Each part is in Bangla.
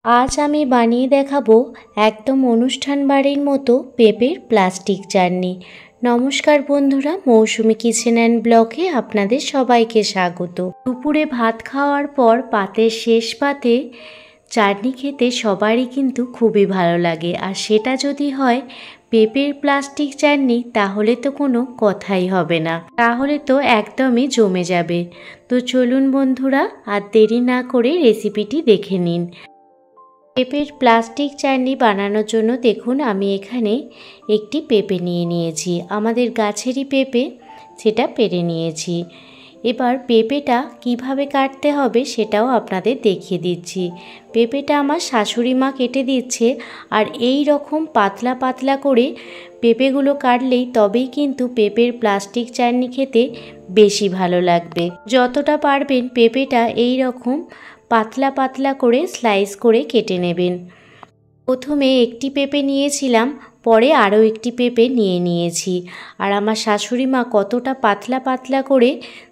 আজ আমি বানিয়ে দেখাবো একদম অনুষ্ঠান বাড়ির মতো পেঁপের প্লাস্টিক চাটনি। নমস্কার বন্ধুরা, মৌসুমি কিচেন অ্যান্ড ব্লগে আপনাদের সবাইকে স্বাগত। দুপুরে ভাত খাওয়ার পর পাতের শেষ পাতে চাটনি খেতে সবারই কিন্তু খুবই ভালো লাগে, আর সেটা যদি হয় পেঁপের প্লাস্টিক চাটনি তাহলে তো কোনো কথাই হবে না, তাহলে তো একদমই জমে যাবে। তো চলুন বন্ধুরা, আর দেরি না করে রেসিপিটি দেখে নিন। পেঁপের প্লাস্টিক চাটনি বানানোর জন্য দেখুন আমি এখানে একটি পেঁপে নিয়ে নিয়েছি, আমাদের গাছেরই পেঁপে, সেটা পেরে নিয়েছি। এবার পেঁপেটা কিভাবে কাটতে হবে সেটাও আপনাদের দেখিয়ে দিচ্ছি। পেঁপেটা আমার শাশুড়ি মা কেটে দিচ্ছে, আর এই রকম পাতলা পাতলা করে পেঁপেগুলো কাটলেই তবেই কিন্তু পেঁপের প্লাস্টিক চাটনি খেতে বেশি ভালো লাগবে। যতটা পারবেন পেঁপেটা এই রকম পাতলা পাতলা করে স্লাইস করে কেটে নেবেন। প্রথমে একটি পেঁপে নিয়েছিলাম, পরে আরও একটি পেঁপে নিয়েছি। আর আমার শাশুড়ি মা কতটা পাতলা পাতলা করে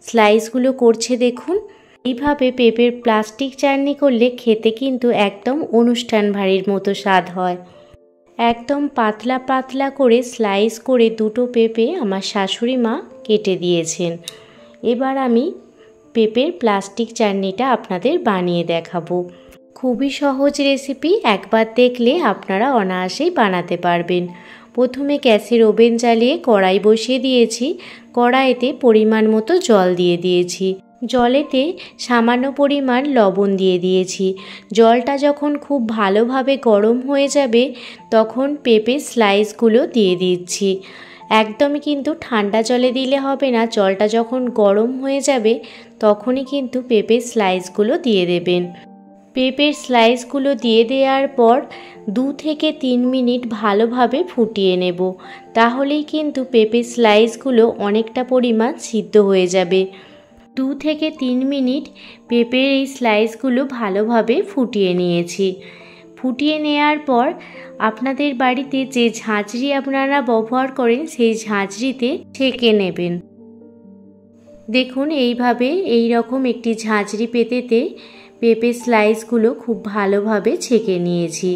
স্লাইসগুলো করছে দেখুন। এইভাবে পেঁপের প্লাস্টিক চাটনি করলে খেতে কিন্তু একদম অনুষ্ঠান বাড়ির মতো স্বাদ হয়। একদম পাতলা পাতলা করে স্লাইস করে দুটো পেঁপে আমার শাশুড়ি মা কেটে দিয়েছেন। এবার আমি পেঁপের প্লাস্টিক চাটনিটা আপনাদের বানিয়ে দেখাবো। খুবই সহজ রেসিপি, একবার দেখলে আপনারা অনায়াসেই বানাতে পারবেন। প্রথমে গ্যাসের ওভেন জ্বালিয়ে কড়াই বসিয়ে দিয়েছি, কড়াইতে পরিমাণ মতো জল দিয়ে দিয়েছি, জলেতে সামান্য পরিমাণ লবণ দিয়ে দিয়েছি। জলটা যখন খুব ভালোভাবে গরম হয়ে যাবে তখন পেঁপের স্লাইসগুলো দিয়ে দিচ্ছি। একদমই কিন্তু ঠান্ডা জলে দিলে হবে না, জলটা যখন গরম হয়ে যাবে তখনই কিন্তু পেঁপের স্লাইসগুলো দিয়ে দেবেন। পেঁপের স্লাইসগুলো দিয়ে দেওয়ার পর 2 থেকে 3 মিনিট ভালোভাবে ফুটিয়ে নেব, তাহলেই কিন্তু পেঁপের স্লাইসগুলো অনেকটা পরিমাণ সিদ্ধ হয়ে যাবে। 2 থেকে 3 মিনিট পেঁপের এই স্লাইসগুলো ভালোভাবে ফুটিয়ে নিয়েছি। ফুটিয়ে নেওয়ার পর আপনাদের বাড়িতে যে ঝাঁঝরি আপনারা ব্যবহার করেন সেই ঝাঁঝরিতে ছেঁকে নেবেন। দেখুন এইভাবে এই রকম একটি ঝাঁঝরি পেতেতে পেঁপের স্লাইসগুলো খুব ভালোভাবে ছেঁকে নিয়েছি।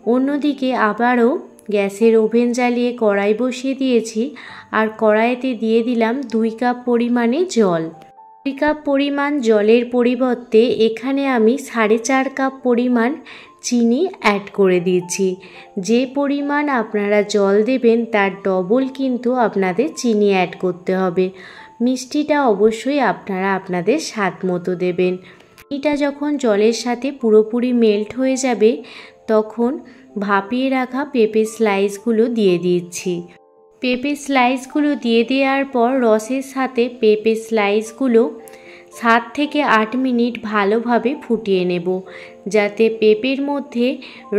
অন্যদিকে আবারও গ্যাসের ওভেন জ্বালিয়ে কড়াই বসিয়ে দিয়েছি, আর কড়াইতে দিয়ে দিলাম 2 কাপ পরিমাণে জল। 2 কাপ পরিমাণ জলের পরিবর্তে এখানে আমি 4.5 কাপ পরিমাণ চিনি অ্যাড করে দিচ্ছি। যে পরিমাণ আপনারা জল দেবেন তার ডবল কিন্তু আপনাদের চিনি অ্যাড করতে হবে। মিষ্টিটা অবশ্যই আপনারা আপনাদের স্বাদ মতো দেবেন। চিনিটা যখন জলের সাথে পুরোপুরি মেল্ট হয়ে যাবে তখন ভাপিয়ে রাখা পেঁপের স্লাইসগুলো দিয়ে দিচ্ছি। পেঁপের স্লাইসগুলো দিয়ে দেওয়ার পর রসের সাথে পেঁপের স্লাইসগুলো 7 থেকে 8 মিনিট ভালোভাবে ফুটিয়ে নেব, যাতে পেঁপের মধ্যে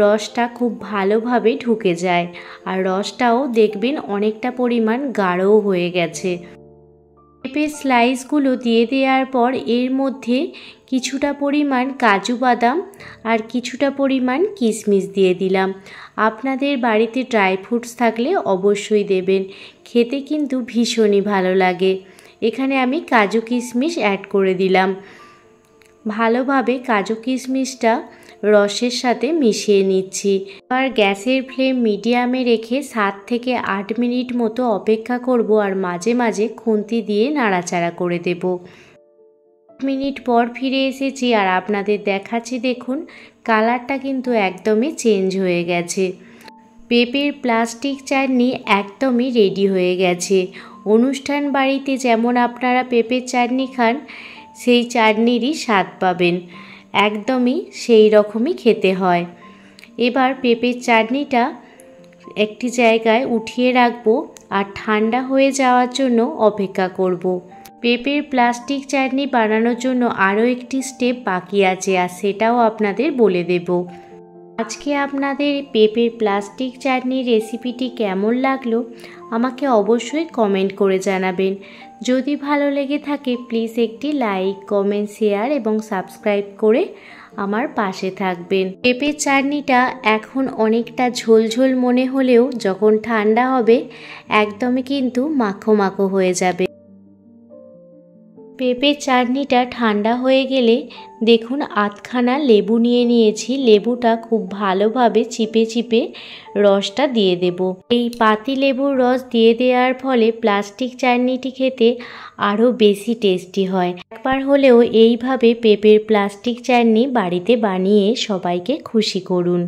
রসটা খুব ভালোভাবে ঢুকে যায়, আর রসটাও দেখবেন অনেকটা পরিমাণ গাঢ়ও হয়ে গেছে। পেঁপের স্লাইসগুলো দিয়ে দেওয়ার পর এর মধ্যে কিছুটা পরিমাণ কাজু বাদাম আর কিছুটা পরিমাণ কিশমিশ দিয়ে দিলাম। আপনাদের বাড়িতে ড্রাই ফ্রুটস থাকলে অবশ্যই দেবেন, খেতে কিন্তু ভীষণই ভালো লাগে। এখানে আমি কাজু কিশমিশ অ্যাড করে দিলাম। ভালোভাবে কাজু কিশমিশটা রসের সাথে মিশিয়ে নিচ্ছি। আর গ্যাসের ফ্লেম মিডিয়ামে রেখে 7 থেকে 8 মিনিট মতো অপেক্ষা করব, আর মাঝে মাঝে খুন্তি দিয়ে নাড়াচাড়া করে দেব। 8 মিনিট পর ফিরে এসেছি, আর আপনাদের দেখাচ্ছি দেখুন কালারটা কিন্তু একদমই চেঞ্জ হয়ে গেছে। পেঁপের প্লাস্টিক চাটনি একদমই রেডি হয়ে গেছে। অনুষ্ঠান বাড়িতে যেমন আপনারা পেঁপের চাটনি খান সেই চাটনিরই স্বাদ পাবেন, একদমই সেই রকমই খেতে হয়। এবার পেঁপের চাটনিটা একটি জায়গায় উঠিয়ে রাখবো আর ঠান্ডা হয়ে যাওয়ার জন্য অপেক্ষা করব। পেঁপের প্লাস্টিক চাটনি বানানোর জন্য আরও একটি স্টেপ বাকি আছে, আর সেটাও আপনাদের বলে দেব। আজকে আপনাদের পেঁপের প্লাস্টিক চাটনির রেসিপিটি কেমন লাগলো আমাকে অবশ্যই কমেন্ট করে জানাবেন। যদি ভালো লেগে থাকে প্লিজ একটি লাইক, কমেন্ট, শেয়ার এবং সাবস্ক্রাইব করে আমার পাশে থাকবেন। পেঁপের চাটনিটা এখন অনেকটা ঝোলঝোল মনে হলেও যখন ঠান্ডা হবে একদমই কিন্তু মাখো মাখো হয়ে যাবে। পেঁপের চাটনিটা ঠান্ডা হয়ে গেলে দেখুন আধখানা লেবু নিয়েছি। লেবুটা খুব ভালোভাবে চিপে চিপে রসটা দিয়ে দেব। এই পাতি লেবুর রস দিয়ে দেওয়ার ফলে প্লাস্টিক চাটনিটি খেতে আরও বেশি টেস্টি হয়। একবার হলেও এইভাবে পেঁপের প্লাস্টিক চাটনি বাড়িতে বানিয়ে সবাইকে খুশি করুন।